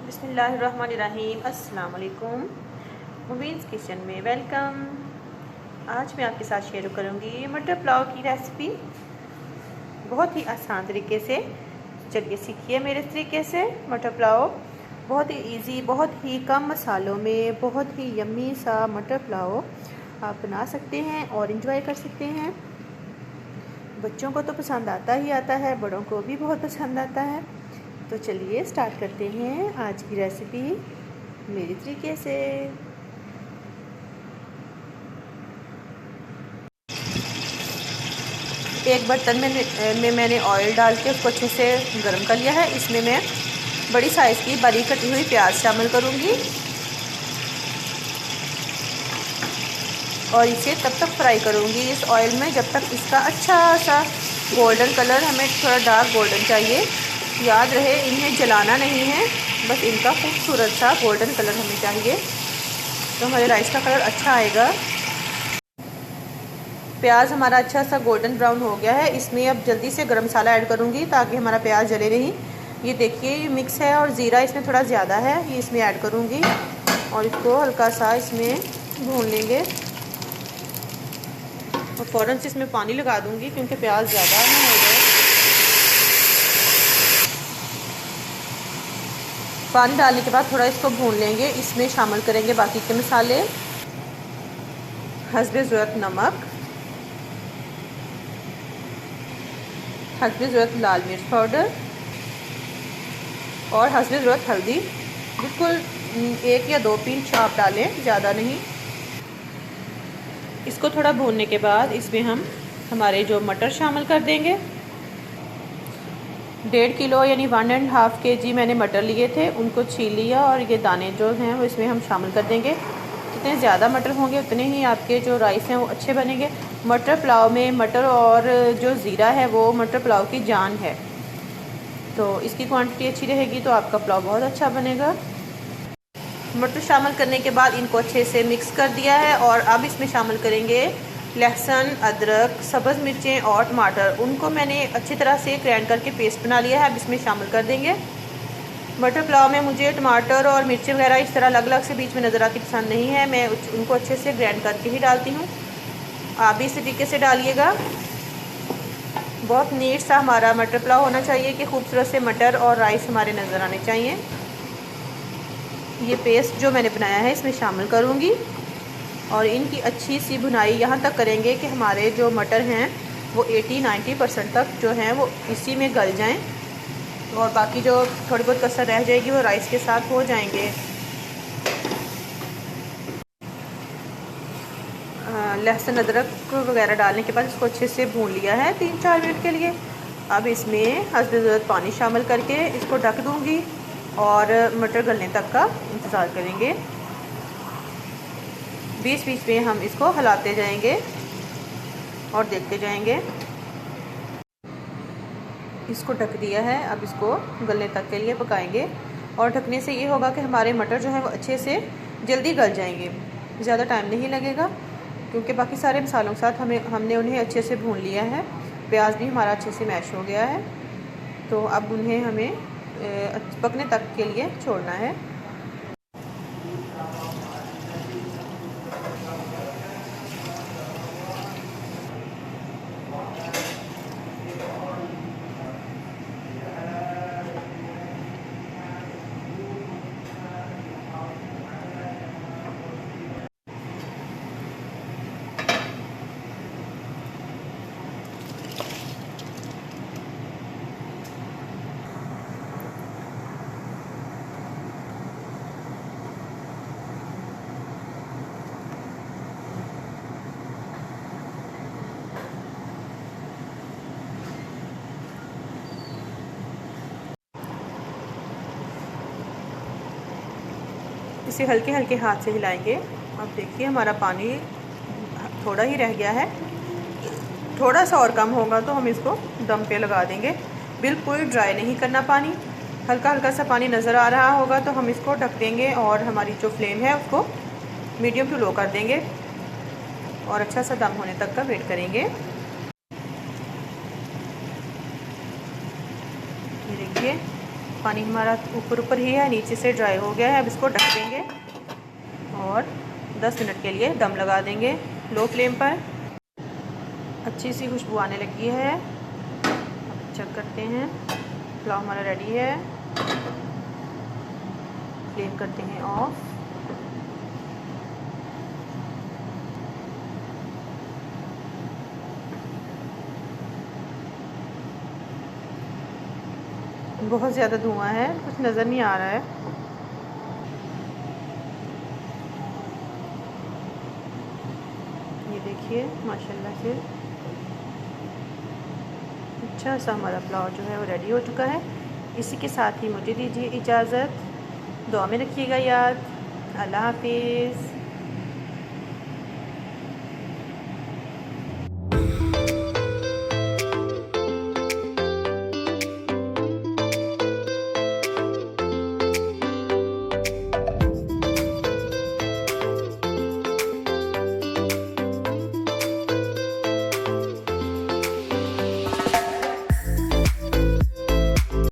बिस्मिल्लाहिर्रहमानिर्रहीम। अस्सलाम वालेकुम। मुबीन्स किचन में वेलकम। आज मैं आपके साथ शेयर करूंगी मटर पुलाव की रेसिपी बहुत ही आसान तरीके से। चलिए सीखिए मेरे तरीके से मटर पुलाव। बहुत ही इजी, बहुत ही कम मसालों में बहुत ही यम्मी सा मटर पुलाव आप बना सकते हैं और इंजॉय कर सकते हैं। बच्चों को तो पसंद आता ही आता है, बड़ों को भी बहुत पसंद आता है। तो चलिए स्टार्ट करते हैं आज की रेसिपी मेरे तरीके से। एक बर्तन में मैंने ऑयल डाल के उसको अच्छे से गर्म कर लिया है। इसमें मैं बड़ी साइज़ की बारीक कटी हुई प्याज शामिल करूंगी और इसे तब तक फ्राई करूंगी इस ऑयल में जब तक इसका अच्छा सा गोल्डन कलर, हमें थोड़ा डार्क गोल्डन चाहिए। याद रहे इन्हें जलाना नहीं है, बस इनका खूबसूरत सा गोल्डन कलर हमें चाहिए, तो हमारे राइस का कलर अच्छा आएगा। प्याज हमारा अच्छा सा गोल्डन ब्राउन हो गया है। इसमें अब जल्दी से गरम मसाला ऐड करूँगी ताकि हमारा प्याज जले नहीं। ये देखिए ये मिक्स है और ज़ीरा इसमें थोड़ा ज़्यादा है, ये इसमें ऐड करूँगी और इसको हल्का सा इसमें भून लेंगे और फ़ौरन से इसमें पानी लगा दूँगी क्योंकि प्याज ज़्यादा ना हो जाए। पानी डालने के बाद थोड़ा इसको भून लेंगे। इसमें शामिल करेंगे बाकी के मसाले, हस्बे ज़रूरत नमक, हस्बे ज़रूरत लाल मिर्च पाउडर और हस्बे ज़रूरत हल्दी। बिल्कुल 1 या 2 पिंच आप डालें, ज़्यादा नहीं। इसको थोड़ा भूनने के बाद इसमें हम हमारे जो मटर शामिल कर देंगे। 1.5 किलो यानी 1.5 kg मैंने मटर लिए थे, उनको छील लिया और ये दाने जो हैं वो इसमें हम शामिल कर देंगे। जितने ज़्यादा मटर होंगे उतने ही आपके जो राइस हैं वो अच्छे बनेंगे। मटर पुलाव में मटर और जो ज़ीरा है वो मटर पुलाव की जान है, तो इसकी क्वांटिटी अच्छी रहेगी तो आपका पुलाव बहुत अच्छा बनेगा। मटर शामिल करने के बाद इनको अच्छे से मिक्स कर दिया है और अब इसमें शामिल करेंगे लहसुन, अदरक, सब्ज़ मिर्चें और टमाटर। उनको मैंने अच्छी तरह से ग्राइंड करके पेस्ट बना लिया है, अब इसमें शामिल कर देंगे। मटर पुलाव में मुझे टमाटर और मिर्चें वगैरह इस तरह अलग अलग से बीच में नज़र आती पसंद नहीं है, मैं उनको अच्छे से ग्राइंड करके ही डालती हूँ। आप भी इसी तरीके से डालिएगा। बहुत नीट सा हमारा मटर पुलाव होना चाहिए कि खूबसूरत से मटर और राइस हमारे नज़र आने चाहिए। ये पेस्ट जो मैंने बनाया है इसमें शामिल करूँगी और इनकी अच्छी सी भुनाई यहाँ तक करेंगे कि हमारे जो मटर हैं वो 80-90% तक जो हैं वो इसी में गल जाएं और बाकी जो थोड़ी बहुत कसर रह जाएगी वो राइस के साथ हो जाएंगे। लहसुन अदरक वगैरह डालने के बाद इसको अच्छे से भून लिया है 3-4 मिनट के लिए। अब इसमें हस्बे ज़रूरत पानी शामिल करके इसको ढक दूँगी और मटर गलने तक का इंतज़ार करेंगे। बीच बीच में हम इसको हिलाते जाएंगे और देखते जाएंगे। इसको ढक दिया है, अब इसको गलने तक के लिए पकाएंगे और ढकने से ये होगा कि हमारे मटर जो है वो अच्छे से जल्दी गल जाएंगे, ज़्यादा टाइम नहीं लगेगा क्योंकि बाकी सारे मसालों के साथ हमने उन्हें अच्छे से भून लिया है। प्याज भी हमारा अच्छे से मैश हो गया है, तो अब उन्हें हमें पकने तक के लिए छोड़ना है। इसे हल्के हल्के हाथ से हिलाएंगे। अब देखिए हमारा पानी थोड़ा ही रह गया है, थोड़ा सा और कम होगा तो हम इसको दम पे लगा देंगे। बिल्कुल ड्राई नहीं करना पानी, हल्का हल्का सा पानी नज़र आ रहा होगा तो हम इसको ढक देंगे और हमारी जो फ्लेम है उसको मीडियम टू लो कर देंगे और अच्छा सा दम होने तक का वेट करेंगे। ये देखिए पानी हमारा ऊपर ऊपर ही है, नीचे से ड्राई हो गया है। अब इसको ढक देंगे और 10 मिनट के लिए दम लगा देंगे लो फ्लेम पर। अच्छी सी खुशबू आने लगी है, अब चेक करते हैं। पुलाव हमारा रेडी है, फ्लेम करते हैं ऑफ। बहुत ज़्यादा धुआं है, कुछ नज़र नहीं आ रहा है। ये देखिए माशाल्लाह से अच्छा सा हमारा पुलाव जो है वो रेडी हो चुका है। इसी के साथ ही मुझे दीजिए इजाज़त। दुआ में रखिएगा याद। अल्लाह हाफिज़।